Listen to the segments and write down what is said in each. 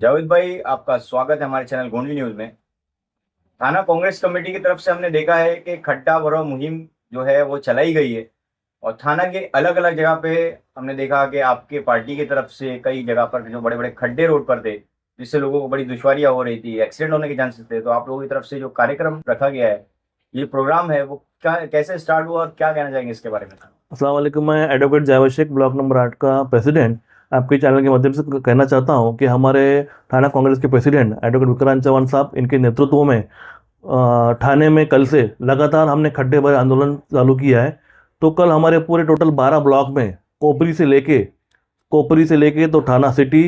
जावेद भाई, आपका स्वागत है हमारे चैनल गोंडली न्यूज में। थाना कांग्रेस कमेटी की तरफ से हमने देखा है कि खड्डा भरो मुहिम जो है वो चलाई गई है। और थाना के अलग अलग जगह पे हमने देखा कि आपके पार्टी की तरफ से कई जगह पर जो बड़े बड़े खड्डे रोड पर थे, जिससे लोगों को बड़ी दुश्वारियां हो रही थी, एक्सीडेंट होने के चांसेस थे। तो आप लोगों की तरफ से जो कार्यक्रम रखा गया है, ये प्रोग्राम है, वो क्या कैसे स्टार्ट हुआ और क्या कहना चाहेंगे इसके बारे में? अस्सलाम वालेकुम। मैं advocate Javed Shaikh, block number 8 का प्रेसिडेंट, आपके चैनल के माध्यम से कहना चाहता हूं कि हमारे थाना कांग्रेस के प्रेसिडेंट एडवोकेट विक्रांत चौहान साहब, इनके नेतृत्व में थाने में कल से लगातार हमने खड्डे भरे आंदोलन चालू किया है। तो कल हमारे पूरे टोटल 12 ब्लॉक में कोपरी से लेके तो थाना सिटी,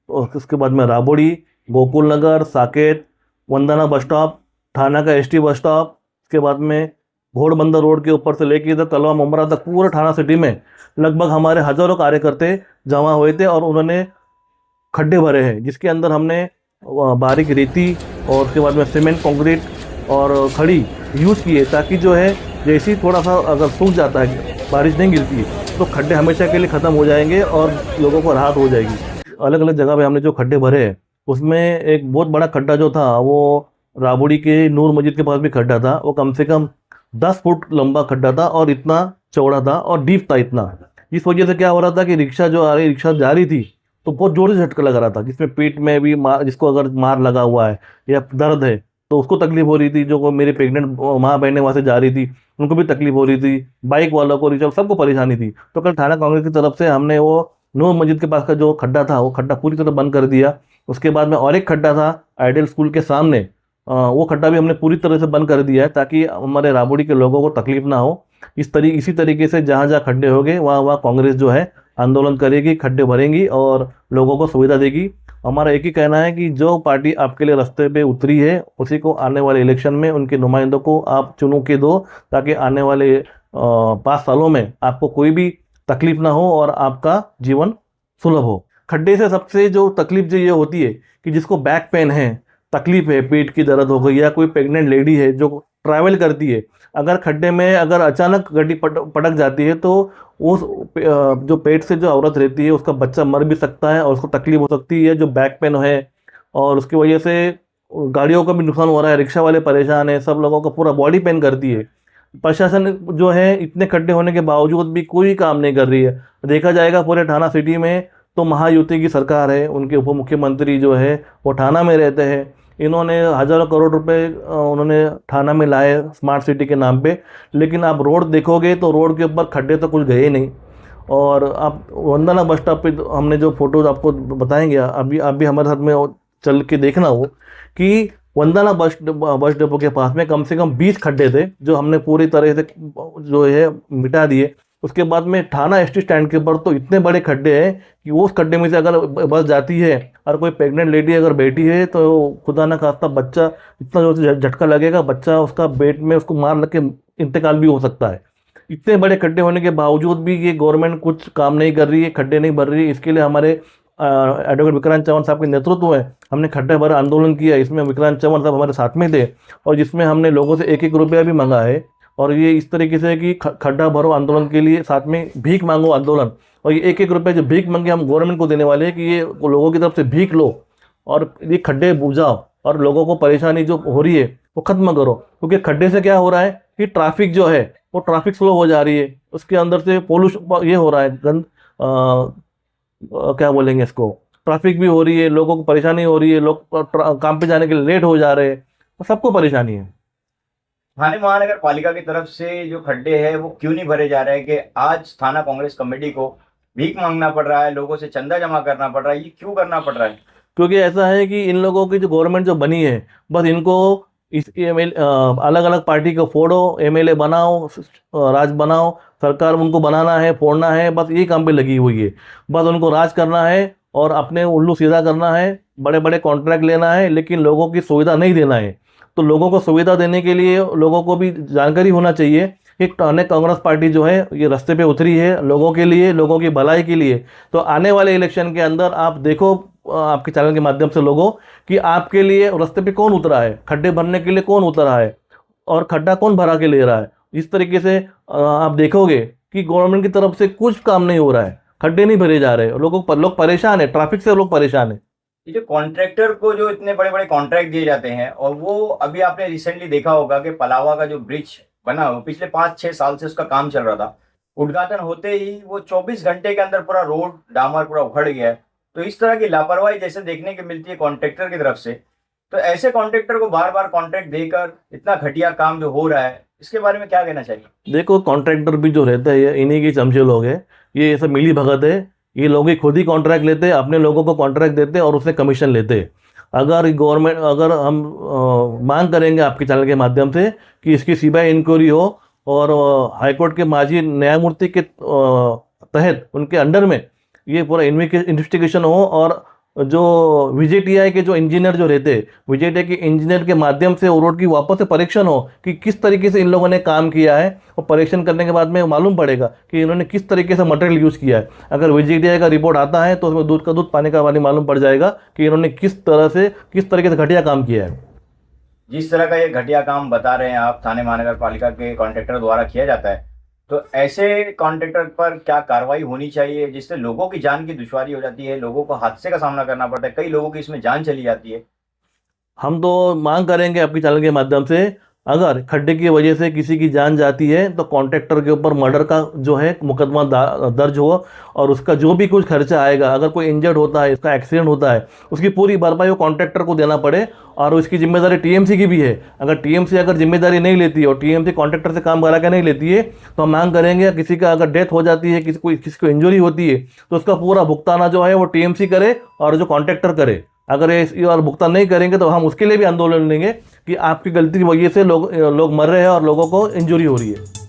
और उसके बाद में राबोड़ी, गोकुल नगर, साकेत, वंदना बस स्टॉप, थाना का एसटी बस स्टॉप, उसके बाद में घोड़बंदर रोड के ऊपर से लेके इधर तलवा मुमरा तक पूरे थाना सिटी में लगभग हमारे हजारों कार्यकर्ते जमा हुए थे और उन्होंने खड्डे भरे हैं, जिसके अंदर हमने बारीक रेती और उसके बाद में सीमेंट कंक्रीट और खड़ी यूज़ किए, ताकि जो है जैसे ही थोड़ा सा अगर सूख जाता है, बारिश नहीं गिरती, तो खड्डे हमेशा के लिए ख़त्म हो जाएंगे और लोगों को राहत हो जाएगी। अलग अलग जगह पे हमने जो खड्डे भरे हैं, उसमें एक बहुत बड़ा खड्डा जो था वो राबड़ी के नूर मस्जिद के पास भी खड्डा था। वो कम से कम 10 फुट लंबा खड्डा था और इतना चौड़ा था और डीप था इतना। इस वजह से क्या हो रहा था कि रिक्शा जा रही थी तो बहुत जोर से झटका लगा रहा था, जिसमें पीठ में भी मार, जिसको अगर मार लगा हुआ है या दर्द है तो उसको तकलीफ हो रही थी। जो को मेरी प्रेग्नेंट माँ बहनें वहाँ से जा रही थी, उनको भी तकलीफ हो रही थी, बाइक वालों को, रिक्शा, सबको परेशानी थी। तो कल थाना कांग्रेस की तरफ से हमने वो नूर मस्जिद के पास का जो खड्डा था, वो खड्डा पूरी तरह बंद कर दिया। उसके बाद में और एक खड्डा था आइडियल स्कूल के सामने, वो खड्डा भी हमने पूरी तरह से बंद कर दिया है, ताकि हमारे राबड़ी के लोगों को तकलीफ ना हो। इसी तरीके से जहाँ जहाँ खड्डे हो गए वहाँ वहाँ कांग्रेस जो है आंदोलन करेगी, खड्डे भरेंगी और लोगों को सुविधा देगी। हमारा एक ही कहना है कि जो पार्टी आपके लिए रास्ते पे उतरी है, उसी को आने वाले इलेक्शन में उनके नुमाइंदों को आप चुनो के दो, ताकि आने वाले 5 सालों में आपको कोई भी तकलीफ ना हो और आपका जीवन सुलभ हो। खड्डे से सबसे जो तकलीफ जो ये होती है कि जिसको बैक पेन है, तकलीफ है, पेट की दर्द हो गई, या कोई प्रेग्नेंट लेडी है जो ट्रैवल करती है, अगर खड्डे में अगर अचानक गाड़ी पटक जाती है तो उस जो पेट से जो औरत रहती है उसका बच्चा मर भी सकता है और उसको तकलीफ हो सकती है, जो बैक पेन है। और उसकी वजह से गाड़ियों का भी नुकसान हो रहा है, रिक्शा वाले परेशान है, सब लोगों का पूरा बॉडी पेन करती है। प्रशासन जो है इतने खड्डे होने के बावजूद भी कोई काम नहीं कर रही है। देखा जाएगा पूरे थाना सिटी में तो महायुति की सरकार है, उनके उप मुख्यमंत्री जो है वो थाना में रहते हैं। इन्होंने हजारों करोड़ रुपए उन्होंने थाना में लाए स्मार्ट सिटी के नाम पे, लेकिन आप रोड देखोगे तो रोड के ऊपर खड्डे तो कुछ गए नहीं। और आप वंदना बस स्टॉप पे हमने जो फोटोज आपको बताएंगे, अभी हमारे साथ में चल के देखना हो कि वंदना बस डिपो के पास में कम से कम 20 खड्डे थे, जो हमने पूरी तरह से जो है मिटा दिए। उसके बाद में थाना एसटी स्टैंड के ऊपर तो इतने बड़े खड्डे हैं कि उस खड्डे में से अगर बस जाती है और कोई प्रेग्नेंट लेडी अगर बैठी है तो खुदा ना खास्ता बच्चा, इतना जोर से झटका लगेगा, बच्चा उसका पेट में उसको मार लग के इंतकाल भी हो सकता है। इतने बड़े खड्डे होने के बावजूद भी ये गवर्नमेंट कुछ काम नहीं कर रही है, खड्डे नहीं भर रही है। इसके लिए हमारे एडवोकेट विक्रांत चौहान साहब के नेतृत्व में हमने खड्डे भरा आंदोलन किया। इसमें विक्रांत चौहान साहब हमारे साथ में थे और जिसमें हमने लोगों से 1-1 रुपया भी मांगा है। और ये इस तरीके से कि खड्डा भरो आंदोलन के लिए साथ में भीख मांगो आंदोलन, और ये 1-1 रुपये जो भीख मांगे हम गवर्नमेंट को देने वाले हैं कि ये लोगों की तरफ से भीख लो और ये खड्डे बुझाओ और लोगों को परेशानी जो हो रही है वो खत्म करो। क्योंकि खड्डे से क्या हो रहा है कि ट्रैफिक जो है वो ट्रैफिक स्लो हो जा रही है, उसके अंदर से पोल्यूशन ये हो रहा है, गंद क्या बोलेंगे इसको, ट्रैफिक भी हो रही है, लोगों को परेशानी हो रही है, लोग काम पे जाने के लिए लेट हो जा रहे हैं, तो सबको परेशानी है। थाने महानगर पालिका की तरफ से जो खड्डे हैं वो क्यों नहीं भरे जा रहे हैं कि आज थाना कांग्रेस कमेटी को भीख मांगना पड़ रहा है, लोगों से चंदा जमा करना पड़ रहा है? ये क्यों करना पड़ रहा है? क्योंकि ऐसा है कि इन लोगों की जो गवर्नमेंट जो बनी है, बस इनको इस एमएल अलग अलग पार्टी को फोड़ो, एमएलए बनाओ, राज बनाओ, सरकार उनको बनाना है, फोड़ना है, बस यही काम पे लगी हुई है। बस उनको राज करना है और अपने उल्लू सीधा करना है, बड़े बड़े कॉन्ट्रैक्ट लेना है, लेकिन लोगों की सुविधा नहीं देना है। तो लोगों को सुविधा देने के लिए लोगों को भी जानकारी होना चाहिए कि थाने कांग्रेस पार्टी जो है ये रास्ते पे उतरी है लोगों के लिए, लोगों की भलाई के लिए। तो आने वाले इलेक्शन के अंदर आप देखो, आपके चैनल के माध्यम से लोगों, कि आपके लिए रास्ते पे कौन उतरा है, खड्डे भरने के लिए कौन उतरा है और खड्डा कौन भरा के ले रहा है। इस तरीके से आप देखोगे कि गवर्नमेंट की तरफ से कुछ काम नहीं हो रहा है, खड्डे नहीं भरे जा रहे, लोग परेशान है, ट्रैफिक से लोग परेशान है। ये जो कॉन्ट्रैक्टर को जो इतने बड़े बड़े कॉन्ट्रैक्ट दिए जाते हैं, और वो अभी आपने रिसेंटली देखा होगा कि पलावा का जो ब्रिज बना वो पिछले 5-6 साल से उसका काम चल रहा था। उद्घाटन होते ही वो 24 घंटे के अंदर पूरा रोड डामर पूरा उखड़ गया है। तो इस तरह की लापरवाही जैसे देखने की मिलती है कॉन्ट्रैक्टर की तरफ से, तो ऐसे कॉन्ट्रैक्टर को बार बार कॉन्ट्रैक्ट देकर इतना घटिया काम जो हो रहा है, इसके बारे में क्या कहना चाहिए? देखो, कॉन्ट्रैक्टर भी जो रहते हैं ये इन्हीं के चमचे लोग हैं। ये सब मिली भगत है। ये लोग ही खुद ही कॉन्ट्रैक्ट लेते हैं, अपने लोगों को कॉन्ट्रैक्ट देते हैं और उससे कमीशन लेते हैं। अगर हम मांग करेंगे आपके चैनल के माध्यम से कि इसकी सीबीआई इंक्वायरी हो और हाईकोर्ट के माजी न्यायमूर्ति के तहत उनके अंडर में ये पूरा इन्वेस्टिगेशन हो, और जो विजेटीआई के जो इंजीनियर जो रहते हैं, विजेटीआई के इंजीनियर के माध्यम से वो रोड की वापस से परीक्षण हो कि किस तरीके से इन लोगों ने काम किया है, और परीक्षण करने के बाद में मालूम पड़ेगा कि इन्होंने किस तरीके से मटेरियल यूज़ किया है। अगर विजेटीआई का रिपोर्ट आता है तो उसमें दूध का दूध पानी का पानी मालूम पड़ जाएगा कि इन्होंने किस तरीके से घटिया काम किया है। जिस तरह का ये घटिया काम बता रहे हैं आप, थाने महानगर पालिका के कॉन्ट्रैक्टर द्वारा किया जाता है, तो ऐसे कॉन्ट्रैक्टर पर क्या कार्रवाई होनी चाहिए, जिससे लोगों की जान की दुश्वारी हो जाती है, लोगों को हादसे का सामना करना पड़ता है, कई लोगों की इसमें जान चली जाती है। हम तो मांग करेंगे आपके चैनल के माध्यम से, अगर खड्डे की वजह से किसी की जान जाती है तो कॉन्ट्रैक्टर के ऊपर मर्डर का जो है मुकदमा दर्ज हो, और उसका जो भी कुछ खर्चा आएगा, अगर कोई इंजर्ड होता है, इसका एक्सीडेंट होता है, उसकी पूरी भरपाई वो कॉन्ट्रैक्टर को देना पड़े। और उसकी जिम्मेदारी टीएमसी की भी है। अगर टीएमसी जिम्मेदारी नहीं लेती है और टीएमसी कॉन्ट्रैक्टर से काम करा के नहीं लेती है, तो हम मांग करेंगे किसी का अगर डेथ हो जाती है, किसी को इंजरी होती है, तो उसका पूरा भुगताना जो है वो टीएमसी करे और जो कॉन्ट्रैक्टर करे। अगर ये और भुगतान नहीं करेंगे तो हम उसके लिए भी आंदोलन लेंगे कि आपकी गलती की वजह से लोग मर रहे हैं और लोगों को इंजरी हो रही है।